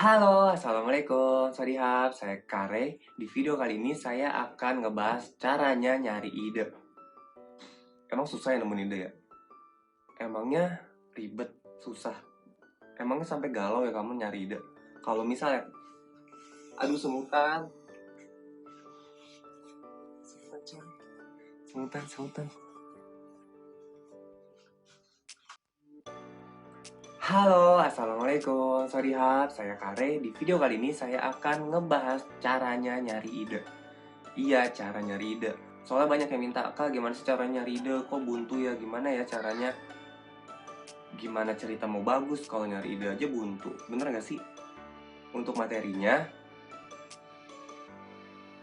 Halo, Assalamualaikum. Swadihab, saya Kare. Di video kali ini saya akan ngebahas caranya nyari ide. Emang susah ya nemuin ide ya? Emangnya ribet, susah? Emangnya sampai galau ya kamu nyari ide? Kalau misalnya, aduh semutan. Semutan. Halo, Assalamualaikum. Swadihab, saya Kare. Di video kali ini saya akan ngebahas caranya nyari ide. Iya, cara nyari ide. Soalnya banyak yang minta, Kak, gimana sih caranya nyari ide? Kok buntu ya? Gimana ya caranya? Gimana cerita mau bagus kalau nyari ide aja buntu? Bener gak sih? Untuk materinya,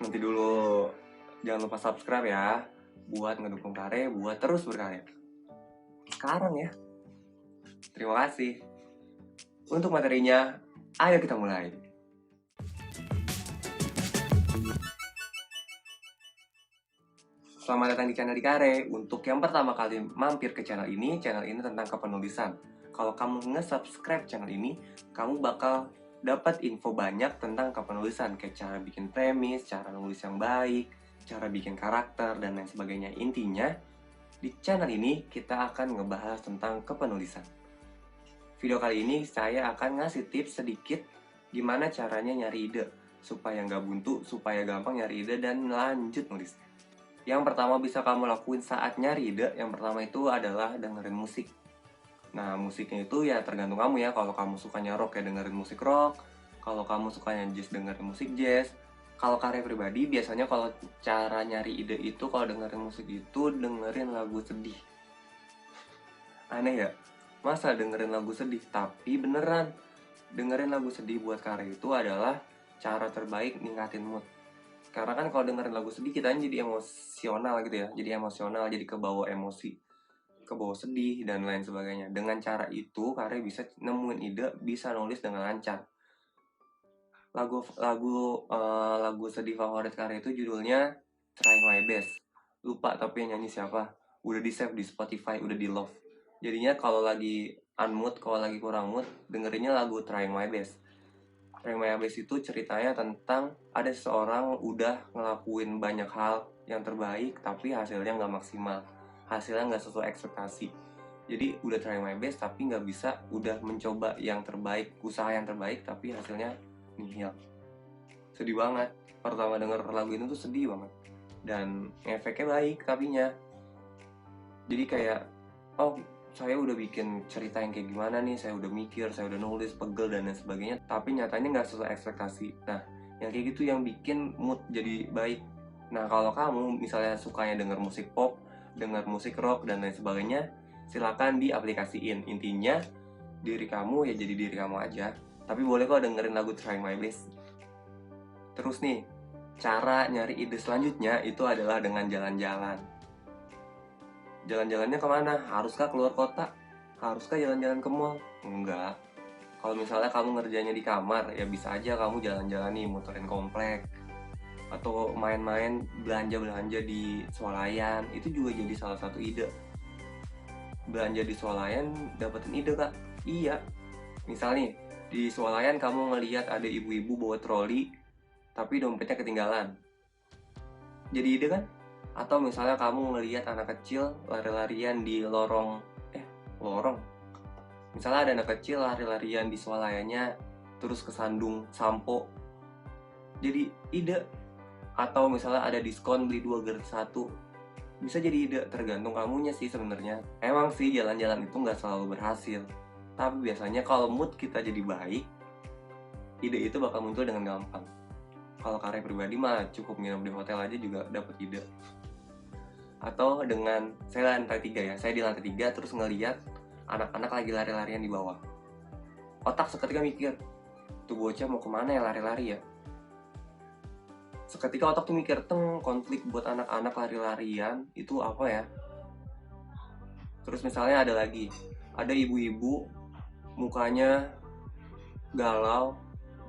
nanti dulu jangan lupa subscribe ya, buat ngedukung Kare, buat terus berkarya. Sekarang ya. Terima kasih. Untuk materinya, ayo kita mulai. Selamat datang di channel di Kare. Untuk yang pertama kali mampir ke channel ini tentang kepenulisan. Kalau kamu nge-subscribe channel ini, kamu bakal dapat info banyak tentang kepenulisan, kayak cara bikin premis, cara nulis yang baik, cara bikin karakter, dan lain sebagainya. Intinya, di channel ini kita akan ngebahas tentang kepenulisan. Video kali ini saya akan ngasih tips sedikit gimana caranya nyari ide, supaya nggak buntu, supaya gampang nyari ide dan lanjut nulis. Yang pertama bisa kamu lakuin saat nyari ide, yang pertama itu adalah dengerin musik. Nah, musiknya itu ya tergantung kamu ya. Kalau kamu sukanya rock ya dengerin musik rock. Kalau kamu sukanya jazz dengerin musik jazz. Kalau karya pribadi biasanya kalau cara nyari ide itu kalau dengerin musik itu dengerin lagu sedih. Aneh ya? Masa dengerin lagu sedih? Tapi beneran, dengerin lagu sedih buat karya itu adalah cara terbaik ningkatin mood. Karena kan kalau dengerin lagu sedih kita jadi emosional gitu ya. Jadi emosional, jadi kebawa emosi, kebawa sedih dan lain sebagainya. Dengan cara itu Karya bisa nemuin ide, bisa nulis dengan lancar. Lagu sedih favorit Karya itu judulnya Trying My Best. Lupa tapi yang nyanyi siapa. Udah di save di Spotify, udah di love. Jadinya kalau lagi unmood, kalau lagi kurang mood, dengerinnya lagu Trying My Best. Trying My Best itu ceritanya tentang ada seseorang udah ngelakuin banyak hal yang terbaik tapi hasilnya nggak maksimal, hasilnya nggak sesuai ekspektasi. Jadi udah trying my best tapi nggak bisa, udah mencoba yang terbaik, usaha yang terbaik tapi hasilnya nihil. Sedih banget. Pertama denger lagu itu tuh sedih banget. Dan efeknya baik tapinya. Jadi kayak, oh saya udah bikin cerita yang kayak gimana nih, saya udah mikir, saya udah nulis, pegel dan lain sebagainya, tapi nyatanya nggak sesuai ekspektasi. Nah, yang kayak gitu yang bikin mood jadi baik. Nah, kalau kamu misalnya sukanya denger musik pop, denger musik rock dan lain sebagainya, silakan diaplikasiin. Intinya, diri kamu ya jadi diri kamu aja. Tapi boleh kok dengerin lagu Trying My Best. Terus nih, cara nyari ide selanjutnya itu adalah dengan jalan-jalan. Jalan-jalannya kemana? Haruskah keluar kota? Haruskah jalan-jalan ke mall? Enggak. Kalau misalnya kamu ngerjainnya di kamar, ya bisa aja kamu jalan-jalan nih, muterin komplek. Atau main-main, belanja-belanja di swalayan. Itu juga jadi salah satu ide. Belanja di swalayan, dapetin ide, Kak. Iya. Misalnya, di swalayan kamu ngelihat ada ibu-ibu bawa troli, tapi dompetnya ketinggalan. Jadi ide kan? Atau misalnya kamu ngelihat anak kecil lari-larian di lorong misalnya ada anak kecil lari-larian di swalayannya terus kesandung sampo, jadi ide. Atau misalnya ada diskon beli 2 gratis 1, bisa jadi ide. Tergantung kamunya sih sebenarnya. Emang sih jalan-jalan itu nggak selalu berhasil, tapi biasanya kalau mood kita jadi baik, ide itu bakal muncul dengan gampang. Kalau karya pribadi mah cukup nginep di hotel aja juga dapat ide. Atau dengan saya lantai 3 ya, saya di lantai 3 terus ngeliat anak-anak lagi lari-larian di bawah. Otak seketika mikir, tuh bocah mau kemana ya lari-lari ya? Seketika otak tuh mikir, konflik buat anak-anak lari-larian itu apa ya? Terus misalnya ada ibu-ibu mukanya galau.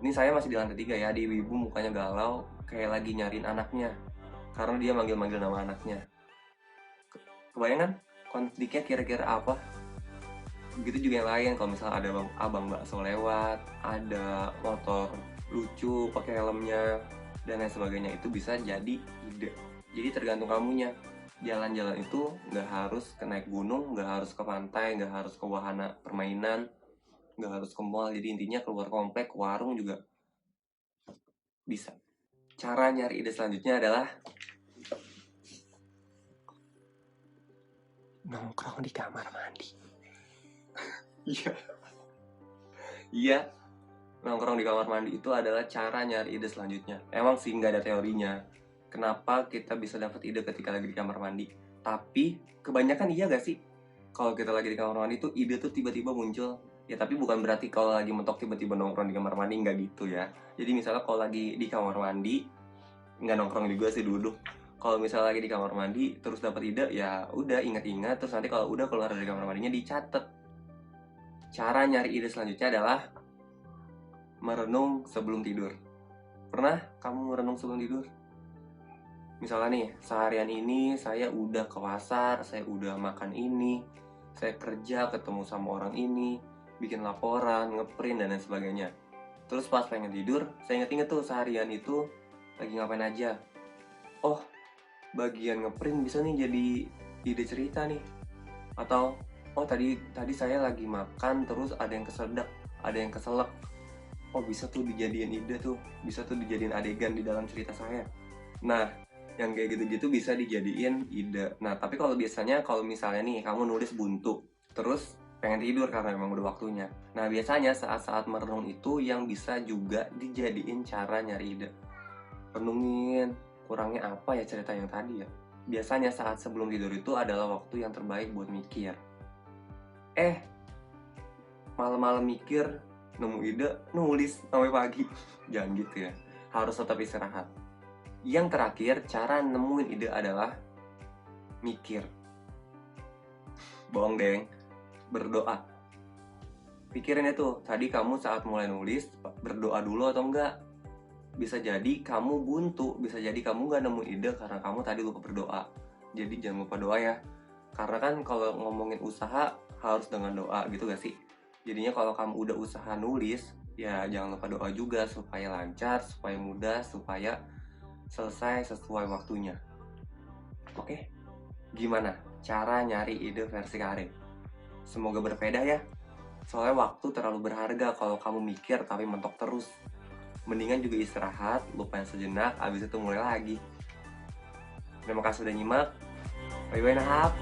Ini saya masih di lantai 3 ya, ada ibu-ibu mukanya galau kayak lagi nyariin anaknya karena dia manggil-manggil nama anaknya. Kebayang kan konfliknya kira-kira apa? Begitu juga yang lain, kalau misalnya ada abang bakso lewat, ada motor lucu pakai helmnya, dan lain sebagainya, itu bisa jadi ide. Jadi tergantung kamunya. Jalan-jalan itu nggak harus ke naik gunung, nggak harus ke pantai, nggak harus ke wahana permainan, nggak harus ke mall. Jadi intinya keluar komplek, ke warung juga bisa. Cara nyari ide selanjutnya adalah nongkrong di kamar mandi. Iya. Iya, nongkrong di kamar mandi itu adalah cara nyari ide selanjutnya. Emang sih nggak ada teorinya kenapa kita bisa dapat ide ketika lagi di kamar mandi. Tapi kebanyakan iya gak sih? Kalau kita lagi di kamar mandi tuh ide tuh tiba-tiba muncul. Ya tapi bukan berarti kalau lagi mentok tiba-tiba nongkrong di kamar mandi, nggak gitu ya. Jadi misalnya kalau lagi di kamar mandi, nggak nongkrong juga sih, duduk. Kalau misalnya lagi di kamar mandi terus dapat ide, ya udah ingat-ingat, terus nanti kalau udah keluar dari kamar mandinya dicatat. Cara nyari ide selanjutnya adalah merenung sebelum tidur. Pernah kamu merenung sebelum tidur? Misalnya nih, seharian ini saya udah ke pasar, saya udah makan ini, saya kerja, ketemu sama orang ini, bikin laporan, ngeprint, dan lain sebagainya. Terus pas pengen tidur, saya inget-inget tuh seharian itu lagi ngapain aja. Oh, bagian ngeprint bisa nih jadi ide cerita nih. Atau, oh tadi saya lagi makan, terus ada yang kesedak, ada yang keselak. Oh bisa tuh dijadiin ide tuh, bisa tuh dijadiin adegan di dalam cerita saya. Nah, yang kayak gitu-gitu bisa dijadiin ide. Nah, tapi kalau biasanya kalau misalnya nih kamu nulis buntu, terus pengen tidur karena memang udah waktunya. Nah, biasanya saat-saat merenung itu yang bisa juga dijadiin cara nyari ide. Renungin, kurangnya apa ya cerita yang tadi ya? Biasanya saat sebelum tidur itu adalah waktu yang terbaik buat mikir. Malam-malam mikir, nemu ide, nulis sampai pagi. Jangan gitu ya, harus tetap istirahat. Yang terakhir, cara nemuin ide adalah mikir. Bohong deng, berdoa. Pikirin itu, tadi kamu saat mulai nulis, berdoa dulu atau enggak? Bisa jadi kamu buntu, bisa jadi kamu gak nemu ide karena kamu tadi lupa berdoa. Jadi jangan lupa doa ya. Karena kan kalau ngomongin usaha, harus dengan doa gitu gak sih? Jadinya kalau kamu udah usaha nulis, ya jangan lupa doa juga supaya lancar, supaya mudah, supaya selesai sesuai waktunya. Oke, gimana cara nyari ide versi Karin? Semoga berbeda ya. Soalnya waktu terlalu berharga kalau kamu mikir tapi mentok terus. Mendingan juga istirahat, lupain sejenak, abis itu mulai lagi. Terima kasih sudah nyimak. Bye-bye Nahap.